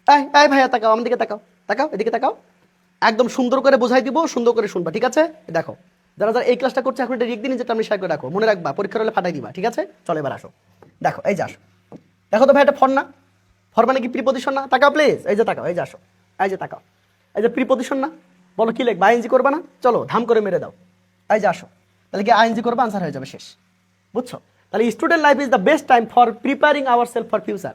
এই এই ভাইয়া তাকাও, আমার দিকে তাকাও, তাকাও এদিকে তাকাও। একদম সুন্দর করে বোঝাই দিব, সুন্দর করে শুনবা, ঠিক আছে? দেখো, যারা যারা এই ক্লাসটা করছে এখন এটা রেখ দিন, যেটা আমি শেয়ার করে রাখো, মনে রাখবা, পরীক্ষার হলে ফাটাই দিবা, ঠিক আছে? চলো এবার আসো, দেখো এই যে আসো, দেখো তো ভাই এটা ফর না? ফর মানে কি প্রিপজিশন না? তাকাও প্লিজ, এই যে তাকাও, এই যে আসো, এই যে তাকাও, এই যে প্রিপজিশন না? বলো কি লিখবা? আইএনজি করবা না? চলো ধাম করে মেরে দাও, এই যে আসো, তাহলে কি আইএনজি করবা, আনসার হয়ে যাবে, শেষ। বুঝছো? তাহলে student life is the best time for preparing our self for future.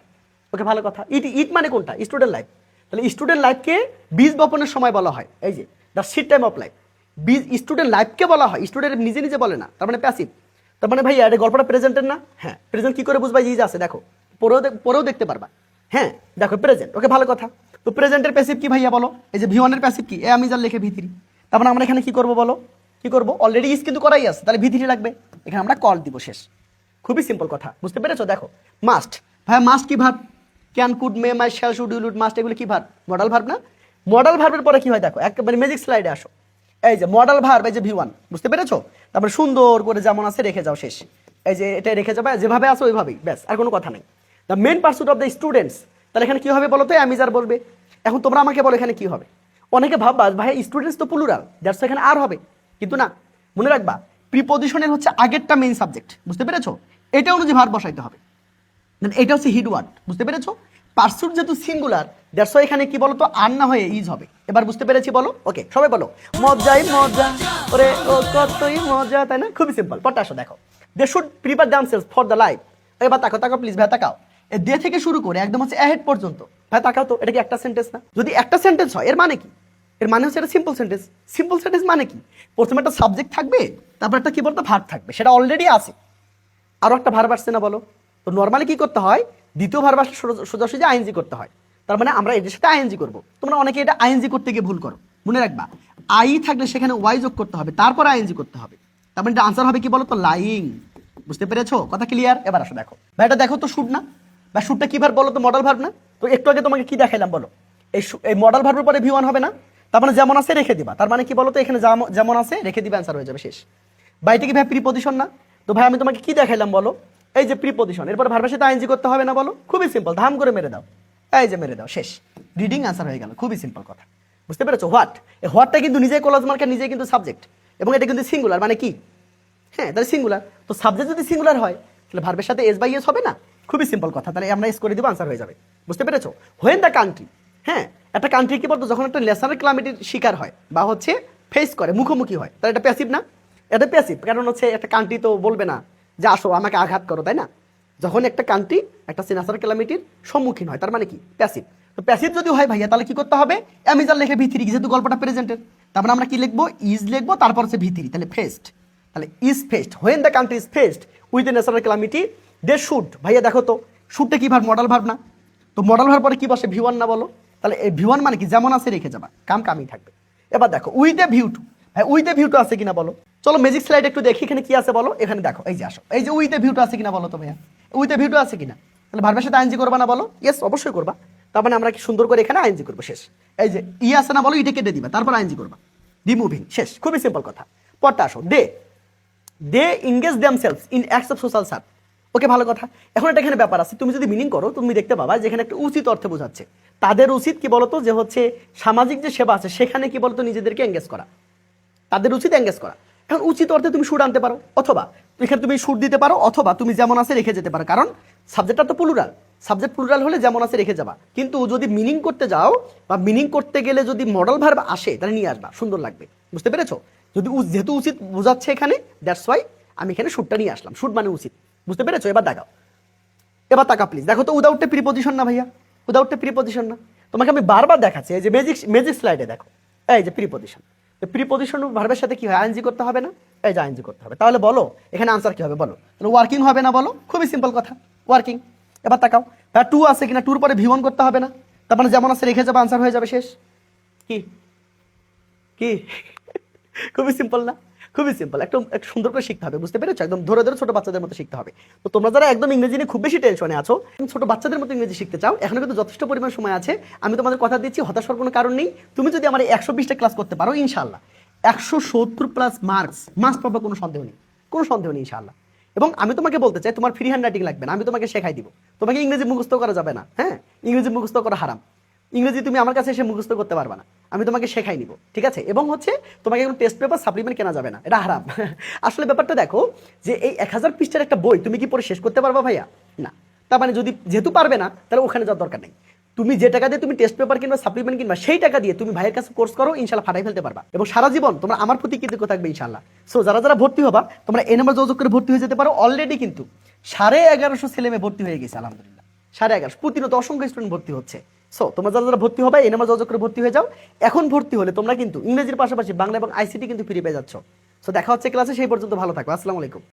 Okay, ভালো কথা। ইট ইট মানে কোনটা? Student life. তাহলে স্টুডেন্ট লাইফকে বীজ বপনের সময় বলা হয়, এই যে the seed time of life. বীজ স্টুডেন্ট লাইফকে বলা হয়, স্টুডেন্ট নিজে নিজে বলে না, তার মানে প্যাসিভ। তার মানে ভাইয়া এটা গল্পটা প্রেজেন্টের না? হ্যাঁ, প্রেজেন্ট কি করে বুঝবা? ইজ আছে, দেখো পরেও দেখতে পারবা। হ্যাঁ দেখো প্রেজেন্ট, ওকে ভালো কথা। তো প্রেজেন্টের প্যাসিভ কি ভাইয়া বলো? এই যে ভি1 প্যাসিভ কি? এ আমি যার লেখে ভি3। তার মানে আমরা এখানে কি করবো বলো? কি করবো? অলরেডি ইজ কিন্তু করাই আছে, তাহলে ভি3 লাগবে, এখানে আমরা কল দিব, শেষ। খুবই সিম্পল কথা, বুঝতে পেরেছো? দেখো মাস্ট, ভাইয়া মাস্ট কি verb? Can, could, may, might, shall, should, will, would, must, এগুলো কি ভার্ব? মডাল ভার্ব না? মডাল ভার্বের পরে কি হয় দেখো, একেবারে ম্যাজিক স্লাইডে আসো। এই যে মডাল ভার্ব, এই যে ভি1, বুঝতে পেরেছো? তারপরে সুন্দর করে যেমন আছে রেখে যাও, শেষ। এই যে এটা রেখে যাবে, যেভাবে আছে ওইভাবেই, ব্যাস, আর কোনো কথা নেই। The main pursuit of the students, তাহলে এখানে কি হবে বলো তো? আমি যার বলবে। এখন তোমরা আমাকে বলো এখানে কি হবে? অনেকে ভাববা ভাই স্টুডেন্টস তো প্লুরাল, দ্যাটস এখানে আর হবে, কিন্তু না। মনে রাখবা প্রিপজিশনের হচ্ছে আগেরটা মেইন সাবজেক্ট, বুঝতে পেরেছো? এটা অনুযায়ী ভার্ব বসাইতে হবে, এটা হচ্ছে হিড ওয়ার্ড, বুঝতে পেরেছো? পার্সুট যেহেতু সিঙ্গুলার, দ্যাটস ওয়াই এখানে কি বলো তো, আর না হয়ে ইজ হবে। এবার বুঝতে পেরেছি বলো? ওকে, সবাই বলো মজাই মজা, ওরে ও কতই মজা, তাই না? খুবই সিম্পল। পড়তে আসো, দেখো they should prepare themselves for the life. এবার তাকাও, তাকাও প্লিজ ভাই, তাকাও। এ দে থেকে শুরু করে একদম হচ্ছে অ্যাহেড পর্যন্ত, ভাই তাকাও তো, এটা কি একটা সেন্টেন্স না? যদি একটা সেন্টেন্স হয় এর মানে কি? এর মানে হচ্ছে এটা সিম্পল সেন্টেন্স। সিম্পল সেন্টেন্স মানে কি? প্রথমে একটা সাবজেক্ট থাকবে, তারপর একটা কি বলতো ভার্ব থাকবে, সেটা অলরেডি আছে। আরো একটা ভার্ব আসছে না বলো? তো নর্মালি কি করতে হয়? দ্বিতীয় ভার্ব আসলে সোজাসুজি আইএনজি করতে হয়। তার মানে আমরা এদের সাথে আইএনজি করব। তোমরা অনেকে এটা আইএনজি করতে গিয়ে ভুল করো। মনে রাখবা আই থাকলে সেখানে ওয়াই যোগ করতে হবে, তারপর আইএনজি করতে হবে। তার মানে আনসার হবে কি বলো তো? লাইং। বুঝতে পেরেছো? কথা ক্লিয়ার? এবার আসো দেখো, ভাই এটা দেখো তো শুট না? বা শুটটা কি ভার্ব বলো তো? মডাল ভার্ব না? তো একটু আগে তোমাকে কি দেখাইলাম বলো? এই মডাল ভার্বের পরে ভি1 হবে না? তার মানে যেমন আছে রেখে দিবা। তার মানে কি বলো তো? এখানে যেমন আছে রেখে দিবা, অ্যান্সার হয়ে যাবে, শেষ। বাইটা কি ভাই প্রিপজিশন না? তো ভাই আমি তোমাকে কি দেখাইলাম বলো? এই যে প্রিপজিশন, এরপর ভার্বের সাথে আইএনজি করতে হবে না বলো? খুবই সিম্পল, ধাম করে মেরে দাও, এই যে মেরে দাও, শেষ। রিডিং অ্যান্সার হয়ে গেল, খুবই সিম্পল কথা। বুঝতে পেরেছো? হোয়াট, এই হোয়াটটা কিন্তু নিজেই কলেজ মার্কের, নিজেই কিন্তু সাবজেক্ট, এবং এটা কিন্তু সিঙ্গুলার, মানে কি? হ্যাঁ, তাহলে সিঙ্গুলার। তো সাবজেক্ট যদি সিঙ্গুলার হয় তাহলে ভার্বের সাথে এস বাই এস হবে না? খুবই সিম্পল কথা, তাহলে আমরা এস করে দিব, আনসার হয়ে যাবে। বুঝতে পেরেছো? হোয়েন দ্য কান্ট্রি, হ্যাঁ, একটা কান্ট্রি কি বলতো, যখন একটা ন্যাশনাল ক্লামিটির শিকার হয় বা হচ্ছে ফেস করে, মুখোমুখি হয়, তাহলে এটা প্যাসিভ না? এটা প্যাসিভ, কারণ হচ্ছে একটা কান্ট্রি তো বলবে না যে আসো আমাকে আঘাত করো, তাই না? যখন একটা কান্ট্রি একটা ন্যাশনাল ক্যালামিটির সম্মুখীন হয়, তার মানে কি? প্যাসিভ। তো প্যাসিভ যদি হয় ভাইয়া, তাহলে কি করতে হবে? অ্যামিজার লেখে ভি3, যেহেতু গল্পটা প্রেজেন্টের। তারপরে আমরা কি লিখবো? ইজ লিখবো, তারপর হচ্ছে ভি3, তাহলে ফেস্ট। তাহলে is faced, when the country is faced with a national calamity they should. ভাইয়া দেখো তো, শুডটা কি ভার্ব? মডাল ভার্ব না? তো মডাল ভার্ব পরে কি বসে? ভি1 না বলো? তাহলে এই ভি1 মানে কি? যেমন আছে রেখে যাবা, কামই থাকবে। এবার দেখো উইথ এ ভিউ টু, হ্যাঁ উইথ এ ভিউ টু আছে কিনা বলো? চলো ম্যাজিক স্লাইড একটু দেখি এখানে কি আছে বলো। এখানে দেখো, এই যে আসো, এই যে উইথ এ ভিউ টু আছে কিনা বলো তো ভাইয়া? উইথ এ ভিউ টু আছে কিনা? তাহলে ভার্বের সাথে আইএনজি করবা না বলো? ইয়েস, অবশ্যই করবা। তার মানে আমরা কি সুন্দর করে এখানে আইএনজি করবো, শেষ। এই যে ই আছে না বলো? ইটা কেটে দিবা, তারপর আইএনজি করবা, রিমুভিং, শেষ। খুবই সিম্পল কথা। পড়তে আসো, they engage themselves in acts of social serve. Okay, ভালো কথা। এখন এটা এখানে ব্যাপার আছে, তুমি যদি মিনিং করো তুমি দেখতে পাবা যে এখানে একটা উচিত অর্থে বোঝাচ্ছে। তাদের উচিত কি বলতো, যে হচ্ছে সামাজিক যে সেবা আছে সেখানে কি বলতো নিজেদেরকে এঙ্গেজ করা, তাদের উচিত এঙ্গেজ করা। এখন উচিত অর্থে তুমি সুর আনতে পারো, অথবা এখানে তুমি সুর দিতে পারো, অথবা তুমি যেমন আছে রেখে যেতে পারো, কারণ সাবজেক্টটা তো প্লুরাল। সাবজেক্ট প্লুরাল হলে যেমন আছে রেখে যাবা, কিন্তু যদি মিনিং করতে যাও বা মিনিং করতে গেলে যদি মডেল ভার্ব আসে তাহলে নিয়ে আসবা, সুন্দর লাগবে। বুঝতে পেরেছো? যদি যেহেতু উচিত বোঝাচ্ছে এখানে, দ্যাটস ওয়াই আমি এখানে শুটটা নিয়ে আসলাম। শুট মানে উচিত, বুঝতে পেরেছো? এবার দেখাও, এবার তাকা প্লিজ, দেখো তো উইদাউট এ প্রিপজিশন না ভাইয়া? উইদাউট এ প্রিপজিশন না? তোমাকে আমি বারবার দেখাচ্ছি, এই যে ম্যাজিক স্লাইডে দেখো, এই যে প্রিপজিশন। প্রিপজিশন ভার্বের সাথে কি হয়? আইএনজি করতে হবে না? এই যে আইএনজি করতে হবে। তাহলে বলো এখানে আনসার কি হবে বলো? তাহলে ওয়ার্কিং হবে না বলো? খুবই সিম্পল কথা, ওয়ার্কিং। এবার তাকাও, তার টু আছে কিনা? টুর পরে ভি1 করতে হবে না? তার মানে যেমন আছে রেখে যাবে, আনসার হয়ে যাবে, শেষ। কি কি খুবই সিম্পল না? খুবই সিম্পল, একটু সুন্দর করে শিখতে হবে, বুঝতে পেরেছো? একদম ধরে ধরে ছোট বাচ্চাদের মতো শিখতে হবে। তো তোমরা যারা একদম ইংরেজি নিয়ে খুব বেশি টেনশনে আছো, ছোট বাচ্চাদের মতো ইংরেজি শিখতে চাও, এখনো কিন্তু যথেষ্ট পরিমাণ সময় আছে। আমি তোমাদের কথা দিচ্ছি, হতাশ হওয়ার কোনো কারণ নেই। তুমি যদি আমার 120টা ক্লাস করতে পারো, ইনশাল্লাহ 170+ মার্কস মাস্ট পাবে, কোনো সন্দেহ নেই, কোনো সন্দেহ নেই ইনশাল্লাহ। এবং আমি তোমাকে বলতে চাই, তোমার ফ্রি হ্যান্ড রাইটিং লাগবে না, আমি তোমাকে শেখাই দিব। তোমাকে ইংরেজি মুখস্থ করা যাবে না, হ্যাঁ, ইংরেজি মুখস্থ করা হারাম। ইংরেজি তুমি আমার কাছে এসে মুখস্থ করতে পারবে না, আমি তোমাকে শেখাই নিব, ঠিক আছে? এবং হচ্ছে তোমাকে কোনো টেস্ট পেপার সাপ্লিমেন্ট কেনা যাবে না, এটা হারাম। আসলে ব্যাপারটা দেখো যে এই 1000 পৃষ্ঠার একটা বই তুমি কি পড়ে শেষ করতে পারবা ভাইয়া? না। তার মানে যদি যেহেতু পারবে না, তাহলে ওখানে যাওয়ার দরকার নেই। তুমি যে টাকা দিয়ে তুমি টেস্ট পেপার কিনবা, সাপ্লিমেন্ট কিনবা, সেই টাকা দিয়ে তুমি ভাইয়ের কাছে কোর্স করো, ইনশাল্লাহ ফাটাই ফেলতে পারবা এবং সারা জীবন তোমরা আমার প্রতি কৃতজ্ঞ থাকবে ইনশাল্লাহ। সো যারা যারা ভর্তি হবা তোমরা এই নাম্বার যোগাযোগ করে ভর্তি হয়ে যেতে পারো। অলরেডি কিন্তু 1150 ছেলে মেয়ে ভর্তি হয়ে গেছে আলহামদুলিল্লাহ, 1150 প্রতিনিয়ত অসংখ্য স্টুডেন্ট ভর্তি হচ্ছে। সো তোমরা যারা যারা ভর্তি হবে এই নাম্বার যোগাযোগ করে ভর্তি হয়ে যাও। এখন ভর্তি হলে তোমরা কিন্তু ইংরেজির পাশাপাশি বাংলা এবং আইসিটি কিন্তু ফ্রি পেয়ে যাচ্ছ। সো দেখা হচ্ছে ক্লাসে, সেই পর্যন্ত ভালো থাকো। আসসালামু আলাইকুম।